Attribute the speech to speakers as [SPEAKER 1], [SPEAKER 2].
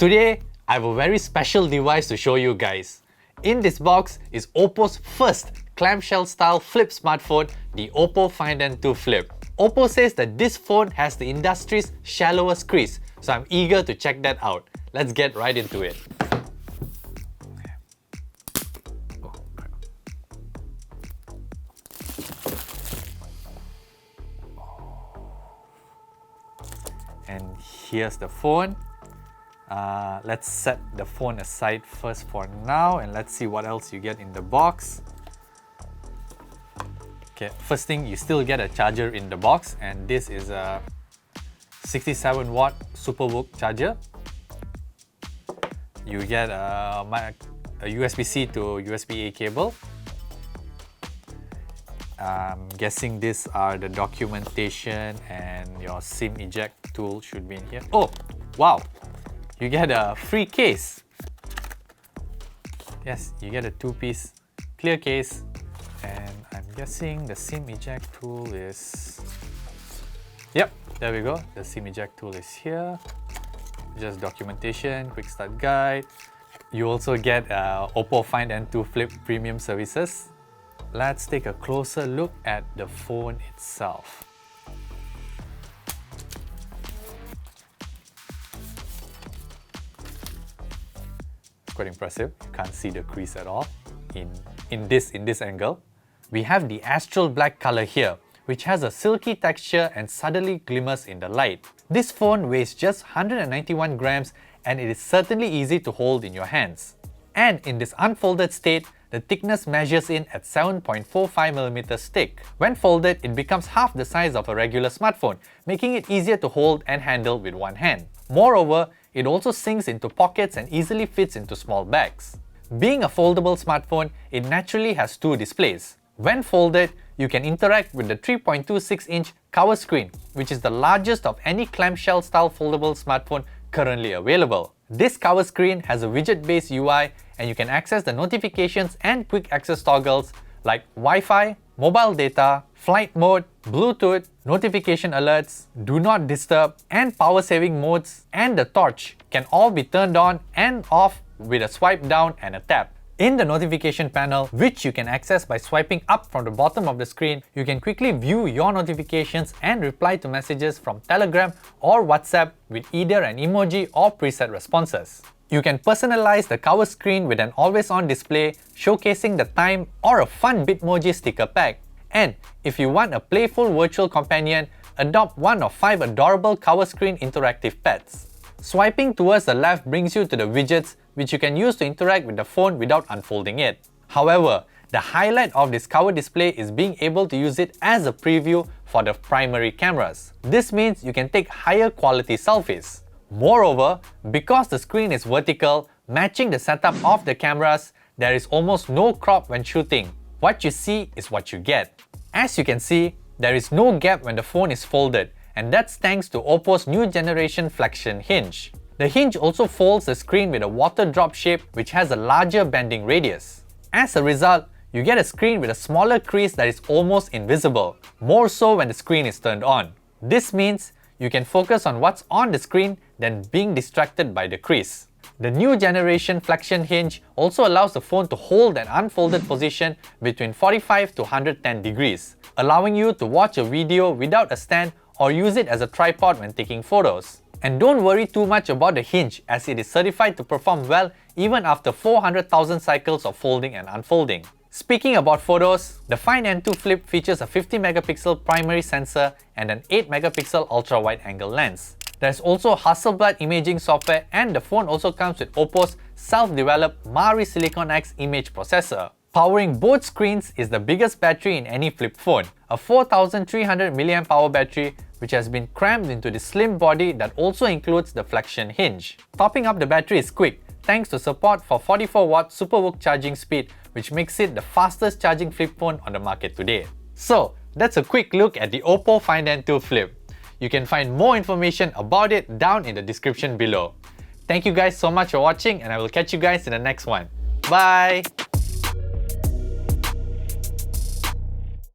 [SPEAKER 1] Today, I have a very special device to show you guys. In this box is OPPO's first clamshell-style flip smartphone, the OPPO Find N2 Flip. OPPO says that this phone has the industry's shallowest crease, so I'm eager to check that out. Let's get right into it. And here's the phone. Let's set the phone aside first for now, and let's see what else you get in the box. Okay, first thing, you still get a charger in the box, and this is a 67 watt SuperVOOC charger. You get a USB-C to USB-A cable. I'm guessing these are the documentation, and your SIM eject tool should be in here. Oh, wow! You get a free case. Yes, you get a two-piece clear case, and I'm guessing the SIM eject tool is... Yep, there we go. The SIM eject tool is here. Just documentation, quick start guide. You also get OPPO Find N2 Flip premium services. Let's take a closer look at the phone itself. Quite impressive. You can't see the crease at all in this angle. We have the astral black color here, which has a silky texture and subtly glimmers in the light. This phone weighs just 191 grams, and it is certainly easy to hold in your hands. And in this unfolded state, the thickness measures in at 7.45mm thick. When folded, it becomes half the size of a regular smartphone, making it easier to hold and handle with one hand. Moreover, it also sinks into pockets and easily fits into small bags. Being a foldable smartphone, it naturally has two displays. When folded, you can interact with the 3.26-inch cover screen, which is the largest of any clamshell-style foldable smartphone currently available. This cover screen has a widget-based UI, and you can access the notifications and quick access toggles like Wi-Fi, mobile data, flight mode, Bluetooth, notification alerts, do not disturb, and power saving modes, and the torch can all be turned on and off with a swipe down and a tap. In the notification panel, which you can access by swiping up from the bottom of the screen, you can quickly view your notifications and reply to messages from Telegram or WhatsApp with either an emoji or preset responses. You can personalize the cover screen with an always-on display showcasing the time or a fun Bitmoji sticker pack. And if you want a playful virtual companion, adopt one of 5 adorable cover screen interactive pets. Swiping towards the left brings you to the widgets, which you can use to interact with the phone without unfolding it. However, the highlight of this cover display is being able to use it as a preview for the primary cameras. This means you can take higher quality selfies. Moreover, because the screen is vertical, matching the setup of the cameras, there is almost no crop when shooting. What you see is what you get. As you can see, there is no gap when the phone is folded, and that's thanks to OPPO's new generation flexion hinge. The hinge also folds the screen with a water drop shape, which has a larger bending radius. As a result, you get a screen with a smaller crease that is almost invisible, more so when the screen is turned on. This means you can focus on what's on the screen than being distracted by the crease. The new generation flexion hinge also allows the phone to hold an unfolded position between 45 to 110 degrees, allowing you to watch a video without a stand or use it as a tripod when taking photos. And don't worry too much about the hinge, as it is certified to perform well even after 400,000 cycles of folding and unfolding. Speaking about photos, the Find N2 Flip features a 50-megapixel primary sensor and an 8-megapixel ultra-wide-angle lens. There's also Hasselblad imaging software, and the phone also comes with OPPO's self-developed Mari Silicon X image processor. Powering both screens is the biggest battery in any flip phone, a 4300 mAh battery which has been crammed into the slim body that also includes the flexion hinge. Topping up the battery is quick, thanks to support for 44-watt SuperVOOC charging speed, which makes it the fastest charging flip phone on the market today. So, that's a quick look at the OPPO Find N2 Flip. You can find more information about it down in the description below. Thank you guys so much for watching, and I will catch you guys in the next one. Bye!